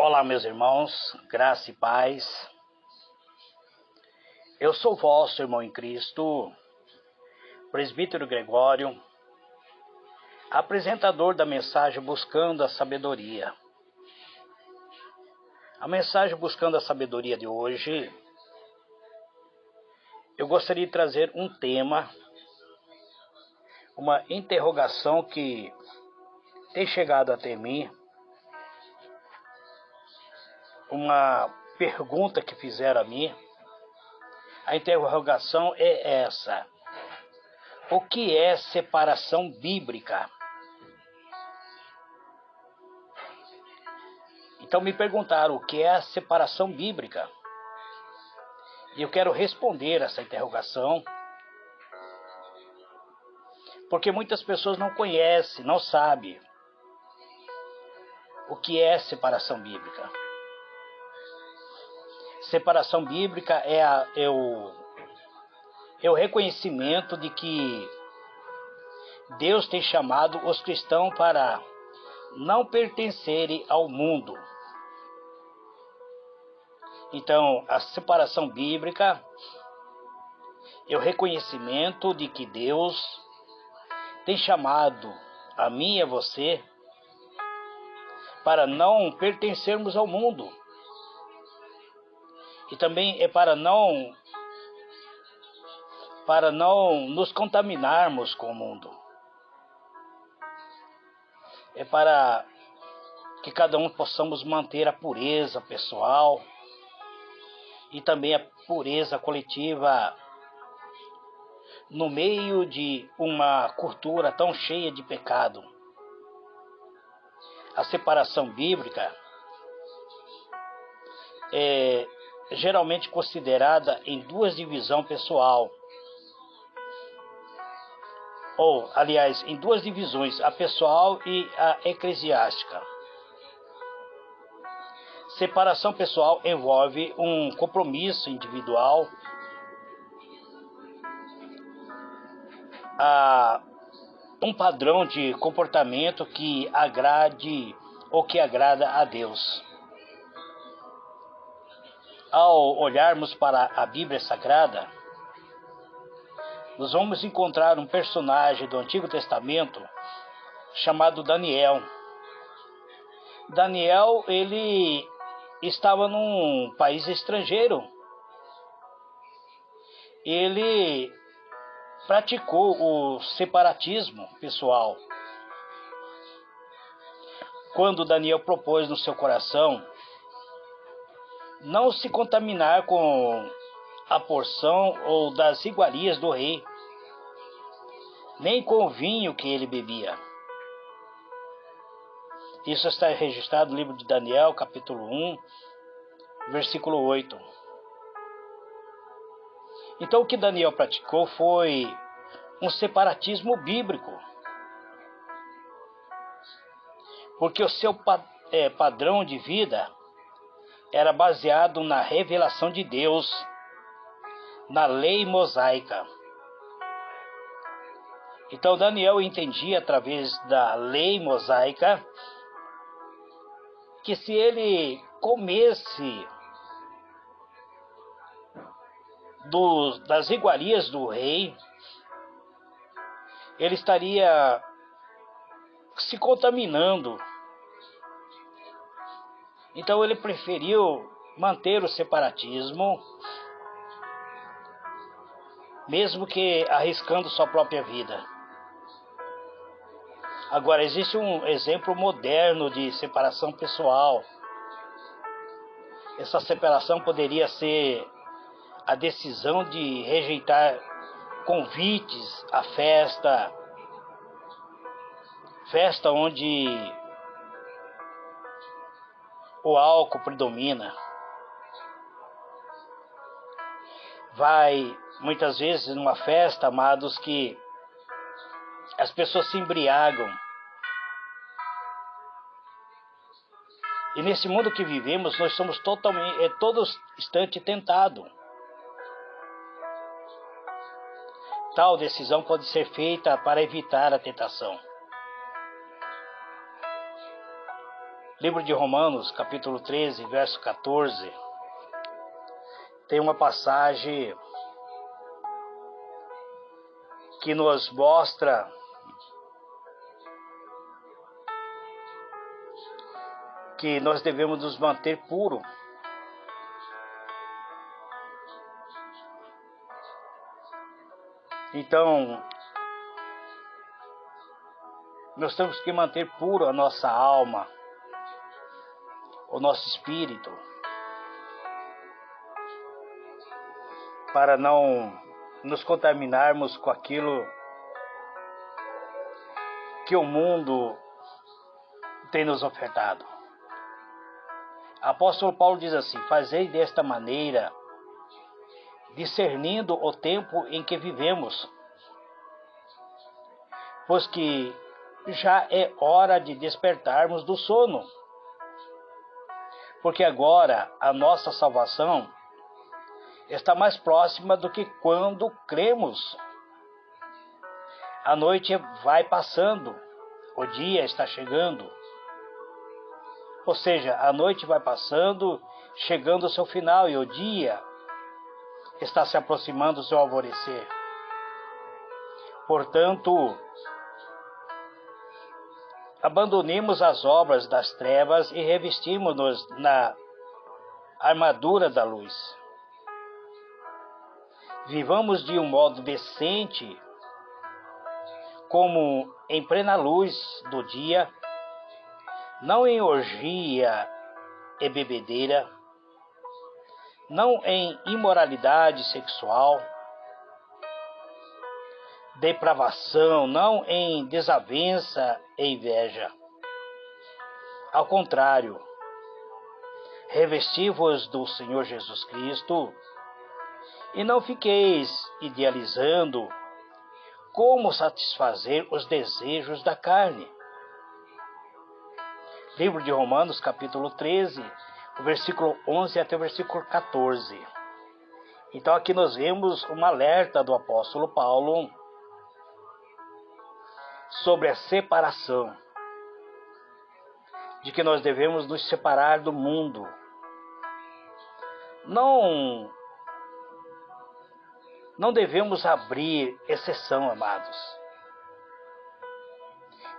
Olá, meus irmãos, graça e paz. Eu sou vosso irmão em Cristo, presbítero Gregório, apresentador da mensagem Buscando a Sabedoria. A mensagem Buscando a Sabedoria de hoje, eu gostaria de trazer um tema, uma interrogação que tem chegado até mim, uma pergunta que fizeram a mim. A interrogação é essa: o que é separação bíblica? Então me perguntaram o que é a separação bíblica. E eu quero responder essa interrogação, porque muitas pessoas não conhecem, não sabem o que é separação bíblica. Separação bíblica é o reconhecimento de que Deus tem chamado os cristãos para não pertencerem ao mundo. Então, a separação bíblica é o reconhecimento de que Deus tem chamado a mim e a você para não pertencermos ao mundo. E também é para não nos contaminarmos com o mundo. É para que cada um possamos manter a pureza pessoal e também a pureza coletiva no meio de uma cultura tão cheia de pecado. A separação bíblica é geralmente considerada em duas divisões pessoal, ou, aliás, em duas divisões, a pessoal e a eclesiástica. Separação pessoal envolve um compromisso individual, um padrão de comportamento que agrade ou que agrada a Deus. Ao olharmos para a Bíblia Sagrada, nós vamos encontrar um personagem do Antigo Testamento chamado Daniel. Daniel, ele estava num país estrangeiro. Ele praticou o separatismo pessoal. Quando Daniel propôs no seu coração não se contaminar com a porção ou das iguarias do rei, nem com o vinho que ele bebia. Isso está registrado no livro de Daniel, capítulo 1, versículo 8. Então o que Daniel praticou foi um separatismo bíblico, porque o seu padrão de vida era baseado na revelação de Deus, na lei mosaica. Então Daniel entendia através da lei mosaica que se ele comesse das iguarias do rei, ele estaria se contaminando. Então ele preferiu manter o separatismo, mesmo que arriscando sua própria vida. Agora, existe um exemplo moderno de separação pessoal. Essa separação poderia ser a decisão de rejeitar convites à festa onde o álcool predomina. Vai muitas vezes numa festa, amados, que as pessoas se embriagam. E nesse mundo que vivemos, nós somos totalmente, todo instante tentados. Tal decisão pode ser feita para evitar a tentação. Livro de Romanos, capítulo 13, verso 14, tem uma passagem que nos mostra que nós devemos nos manter puros. Então, nós temos que manter puro a nossa alma, o nosso espírito, para não nos contaminarmos com aquilo que o mundo tem nos ofertado. Apóstolo Paulo diz assim: fazei desta maneira, discernindo o tempo em que vivemos, pois que já é hora de despertarmos do sono, porque agora a nossa salvação está mais próxima do que quando cremos. A noite vai passando, o dia está chegando. Ou seja, a noite vai passando, chegando ao seu final, e o dia está se aproximando do seu alvorecer. Portanto, abandonemos as obras das trevas e revestimos-nos na armadura da luz. Vivamos de um modo decente, como em plena luz do dia, não em orgia e bebedeira, não em imoralidade sexual, depravação, não em desavença e inveja. Ao contrário, revesti-vos do Senhor Jesus Cristo e não fiqueis idealizando como satisfazer os desejos da carne. Livro de Romanos, capítulo 13, o versículo 11 até o versículo 14. Então aqui nós vemos um alerta do apóstolo Paulo sobre a separação, de que nós devemos nos separar do mundo. Não devemos abrir exceção, amados.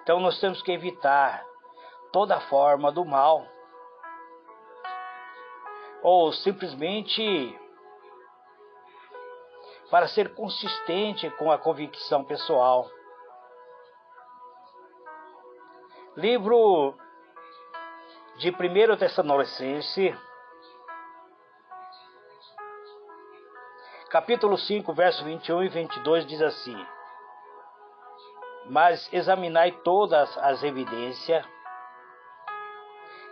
Então nós temos que evitar toda forma do mal, ou simplesmente para ser consistente com a convicção pessoal. Livro de 1 Tessalonicenses, capítulo 5, verso 21 e 22 diz assim: mas examinai todas as evidências,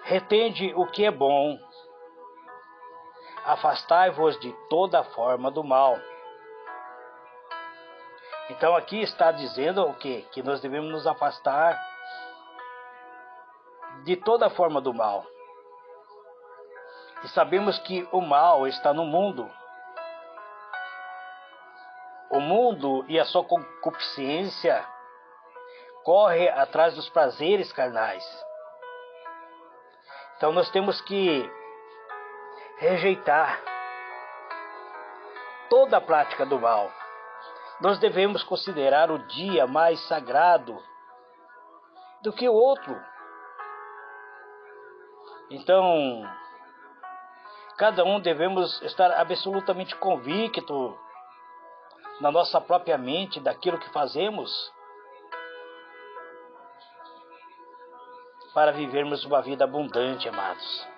retende o que é bom, afastai-vos de toda forma do mal. Então aqui está dizendo o quê? Que nós devemos nos afastar de toda forma do mal. E sabemos que o mal está no mundo. O mundo e a sua concupiscência corre atrás dos prazeres carnais. Então nós temos que rejeitar toda a prática do mal. Nós devemos considerar o dia mais sagrado do que o outro. Então, cada um devemos estar absolutamente convicto na nossa própria mente daquilo que fazemos, para vivermos uma vida abundante, amados,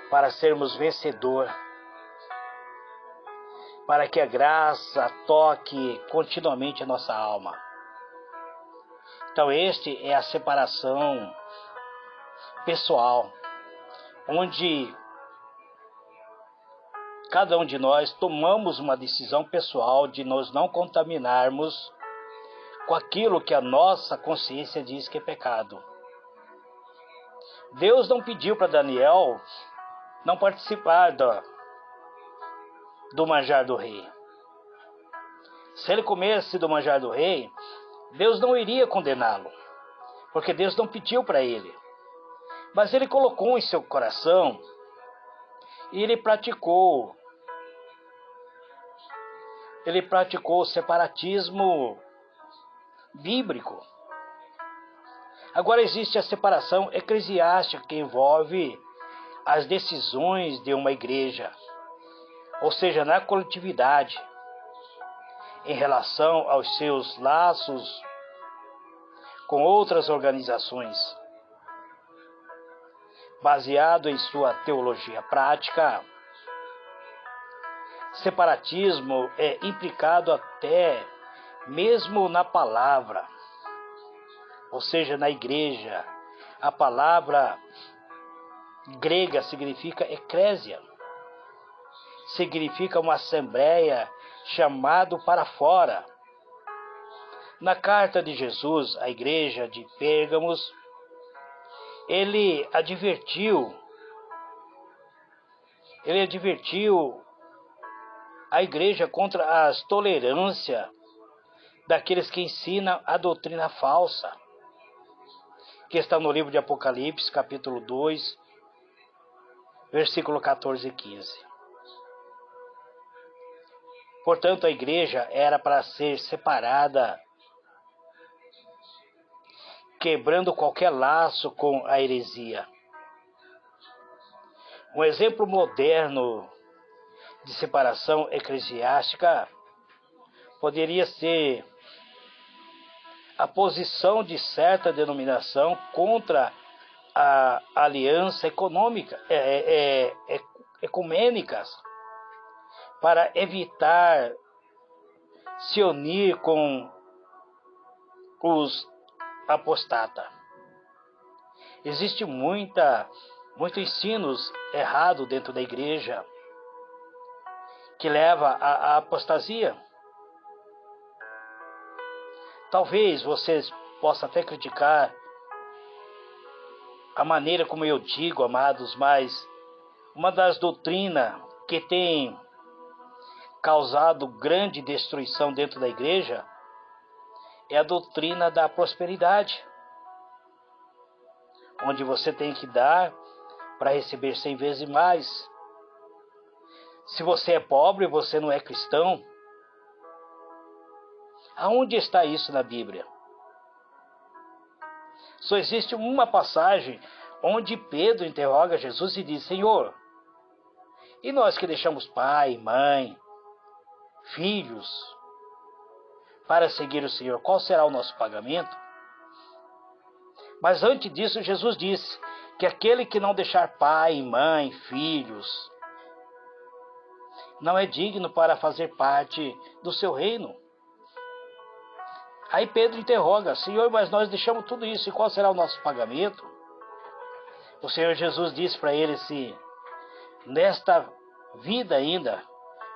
para sermos vencedor, para que a graça toque continuamente a nossa alma. Então este é a separação pessoal, onde cada um de nós tomamos uma decisão pessoal de nós não contaminarmos com aquilo que a nossa consciência diz que é pecado. Deus não pediu para Daniel não participar do manjar do rei. Se ele comesse do manjar do rei, Deus não iria condená-lo, porque Deus não pediu para ele. Mas ele colocou em seu coração e ele praticou o separatismo bíblico. Agora existe a separação eclesiástica que envolve as decisões de uma igreja, ou seja, na coletividade, em relação aos seus laços com outras organizações. Baseado em sua teologia prática, separatismo é implicado até mesmo na palavra, ou seja, na igreja. A palavra grega significa eclésia, significa uma assembleia chamado para fora. Na carta de Jesus à igreja de Pérgamos, ele advertiu a igreja contra a tolerância daqueles que ensinam a doutrina falsa, que está no livro de Apocalipse, capítulo 2, versículo 14 e 15. Portanto, a igreja era para ser separada, quebrando qualquer laço com a heresia. Um exemplo moderno de separação eclesiástica poderia ser a posição de certa denominação contra a aliança ecumênicas para evitar se unir com os apostatas. Existe muito ensinos errado dentro da igreja que leva à apostasia. Talvez vocês possam até criticar a maneira como eu digo, amados, mas uma das doutrinas que tem causado grande destruição dentro da igreja é a doutrina da prosperidade, onde você tem que dar para receber 100 vezes mais. Se você é pobre, você não é cristão. Aonde está isso na Bíblia? Só existe uma passagem onde Pedro interroga Jesus e diz: Senhor, e nós que deixamos pai, mãe, filhos, para seguir o Senhor, qual será o nosso pagamento? Mas antes disso, Jesus disse que aquele que não deixar pai, mãe, filhos, não é digno para fazer parte do seu reino. Aí Pedro interroga: Senhor, mas nós deixamos tudo isso, e qual será o nosso pagamento? O Senhor Jesus disse para ele: se nesta vida ainda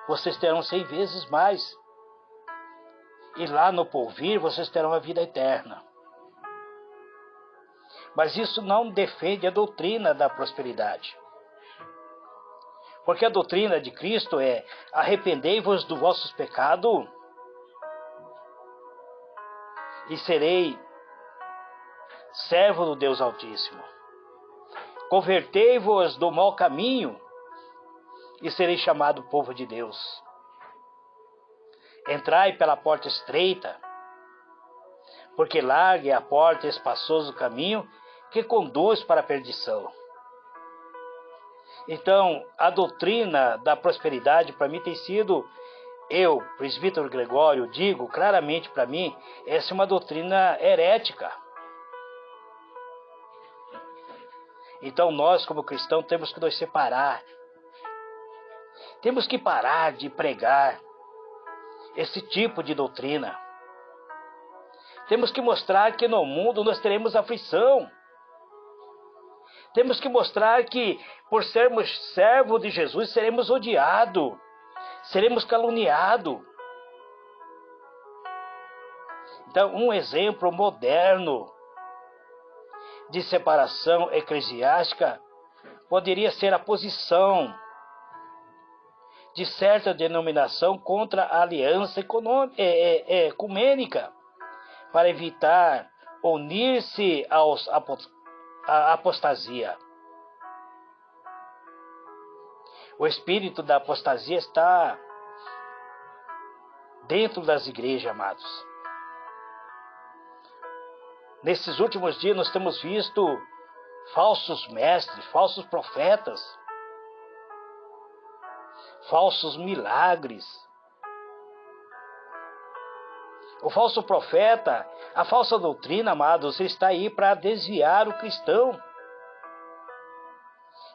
vocês terão 100 vezes mais, e lá no porvir vocês terão a vida eterna. Mas isso não defende a doutrina da prosperidade. Porque a doutrina de Cristo é: arrependei-vos dos vossos pecados e serei servo do Deus Altíssimo. Convertei-vos do mau caminho e serei chamado povo de Deus. Entrai pela porta estreita, porque larga é a porta e espaçoso o caminho que conduz para a perdição. Então, a doutrina da prosperidade para mim tem sido, eu, presbítero Gregório, digo claramente para mim, essa é uma doutrina herética. Então nós, como cristãos, temos que nos separar. Temos que parar de pregar esse tipo de doutrina. Temos que mostrar que no mundo nós teremos aflição. Temos que mostrar que, por sermos servos de Jesus, seremos odiados, seremos caluniados. Então, um exemplo moderno de separação eclesiástica poderia ser a posição de certa denominação contra a aliança ecumênica, para evitar unir-se aos a apostasia. O espírito da apostasia está dentro das igrejas, amados. Nesses últimos dias nós temos visto falsos mestres, falsos profetas, falsos milagres. O falso profeta, a falsa doutrina, amados, está aí para desviar o cristão.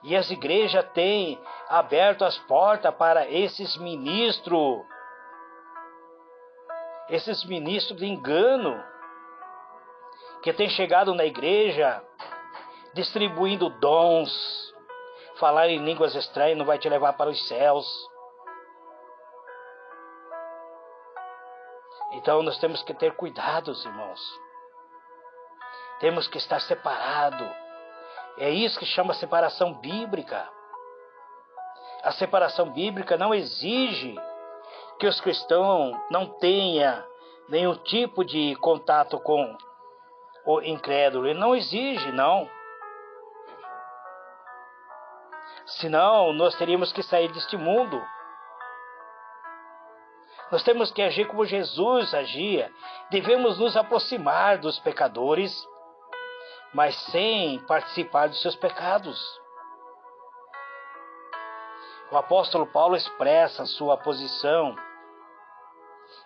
E as igrejas têm aberto as portas para esses ministros de engano, que têm chegado na igreja distribuindo dons. Falar em línguas estranhas não vai te levar para os céus. Então nós temos que ter cuidados, irmãos. Temos que estar separados. É isso que chama separação bíblica. A separação bíblica não exige que os cristãos não tenham nenhum tipo de contato com o incrédulo. Ele não exige, não. Senão, nós teríamos que sair deste mundo. Nós temos que agir como Jesus agia. Devemos nos aproximar dos pecadores, mas sem participar dos seus pecados. O apóstolo Paulo expressa sua posição.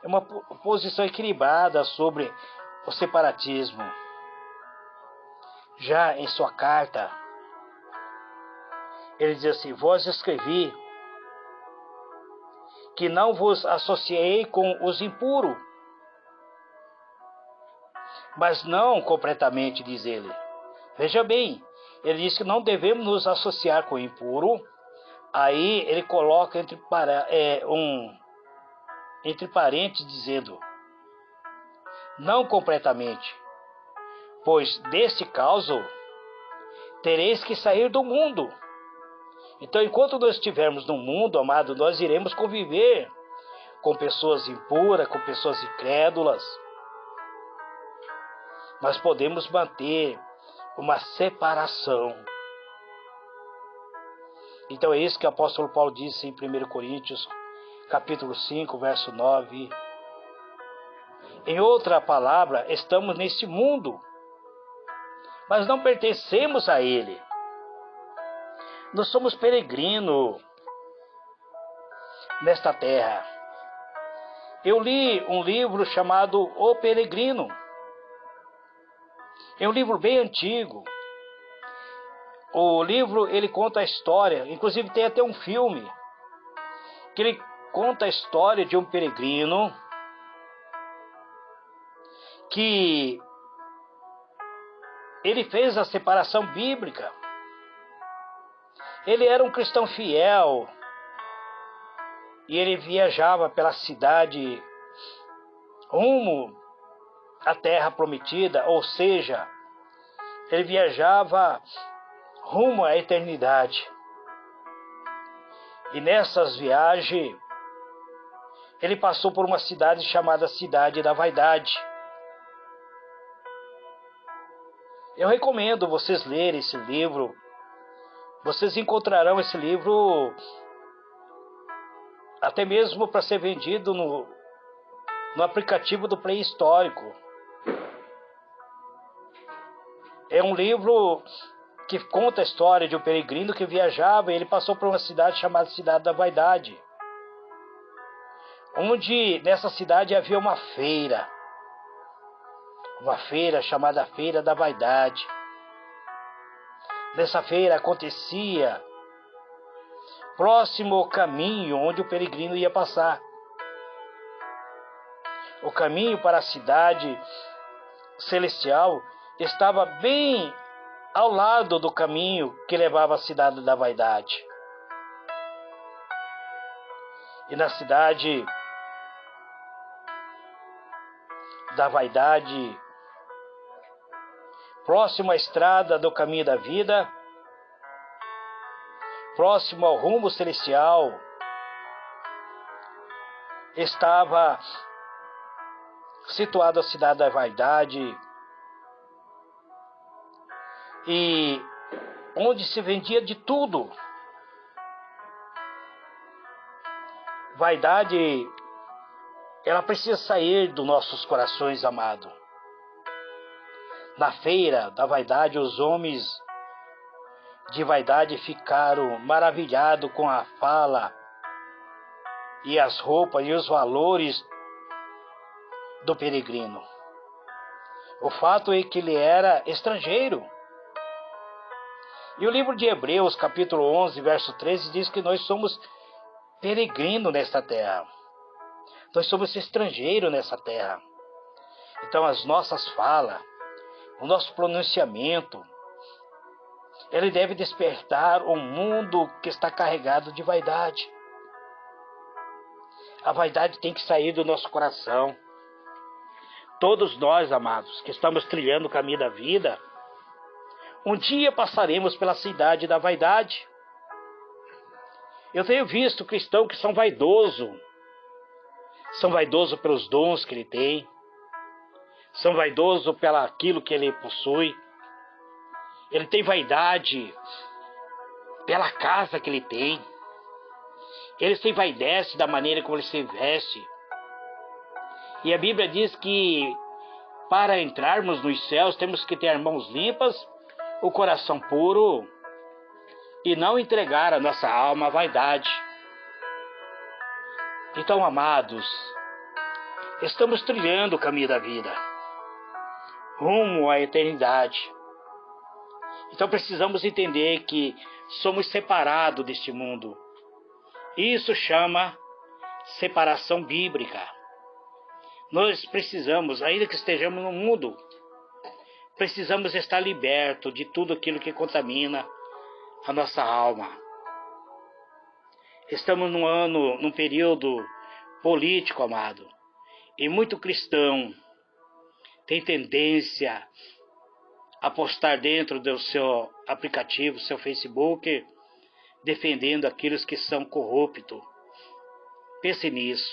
É uma posição equilibrada sobre o separatismo. Já em sua carta, ele diz assim: vós escrevi que não vos associei com os impuros, mas não completamente, diz ele. Veja bem, ele diz que não devemos nos associar com o impuro. Aí ele coloca entre parênteses dizendo: não completamente, pois deste caso tereis que sair do mundo. Então, enquanto nós estivermos no mundo, amado, nós iremos conviver com pessoas impuras, com pessoas incrédulas. Nós podemos manter uma separação. Então é isso que o apóstolo Paulo disse em 1 Coríntios, capítulo 5, verso 9. Em outra palavra, estamos neste mundo, mas não pertencemos a ele. Nós somos peregrinos nesta terra. Eu li um livro chamado O Peregrino. É um livro bem antigo. O livro, ele conta a história, inclusive tem até um filme, que ele conta a história de um peregrino que ele fez a separação bíblica. Ele era um cristão fiel e ele viajava pela cidade rumo à terra prometida, ou seja, ele viajava rumo à eternidade. E nessas viagens, ele passou por uma cidade chamada Cidade da Vaidade. Eu recomendo vocês lerem esse livro. Vocês encontrarão esse livro até mesmo para ser vendido no aplicativo do Play Histórico. É um livro que conta a história de um peregrino que viajava e ele passou por uma cidade chamada Cidade da Vaidade, onde nessa cidade havia uma feira chamada Feira da Vaidade. Nessa feira acontecia próximo ao caminho onde o peregrino ia passar. O caminho para a cidade celestial estava bem ao lado do caminho que levava à Cidade da Vaidade. E na Cidade da Vaidade, próximo à estrada do caminho da vida, próximo ao rumo celestial, estava situada a Cidade da Vaidade. e onde se vendia de tudo. Vaidade, ela precisa sair dos nossos corações, amado. Na feira da vaidade, os homens de vaidade ficaram maravilhados com a fala e as roupas e os valores do peregrino. O fato é que ele era estrangeiro. E o livro de Hebreus, capítulo 11, verso 13, diz que nós somos peregrinos nesta terra. Nós somos estrangeiros nessa terra. Então as nossas falas, o nosso pronunciamento, ele deve despertar um mundo que está carregado de vaidade. A vaidade tem que sair do nosso coração. Todos nós, amados, que estamos trilhando o caminho da vida, um dia passaremos pela cidade da vaidade. Eu tenho visto cristãos que são vaidosos pelos dons que ele tem, são vaidosos pelo aquilo que ele possui. Ele tem vaidade pela casa que ele tem. Ele se envaidece da maneira como ele se veste. E a Bíblia diz que para entrarmos nos céus temos que ter as mãos limpas, o coração puro e não entregar a nossa alma à vaidade. Então, amados, estamos trilhando o caminho da vida, rumo à eternidade. Então precisamos entender que somos separados deste mundo. Isso chama separação bíblica. Nós precisamos, ainda que estejamos no mundo, precisamos estar libertos de tudo aquilo que contamina a nossa alma. Estamos num período político, amado, e muito cristão tem tendência a postar dentro do seu aplicativo, seu Facebook, defendendo aqueles que são corruptos. Pense nisso.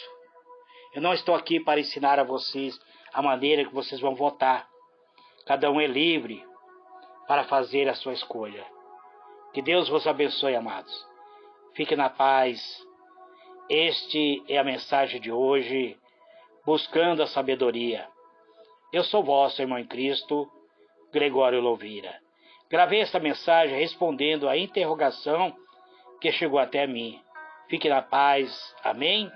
Eu não estou aqui para ensinar a vocês a maneira que vocês vão votar. Cada um é livre para fazer a sua escolha. Que Deus vos abençoe, amados. Fique na paz. Este é a mensagem de hoje, buscando a sabedoria. Eu sou vosso irmão em Cristo, Gregório Louvira. Gravei esta mensagem respondendo à interrogação que chegou até mim. Fique na paz. Amém?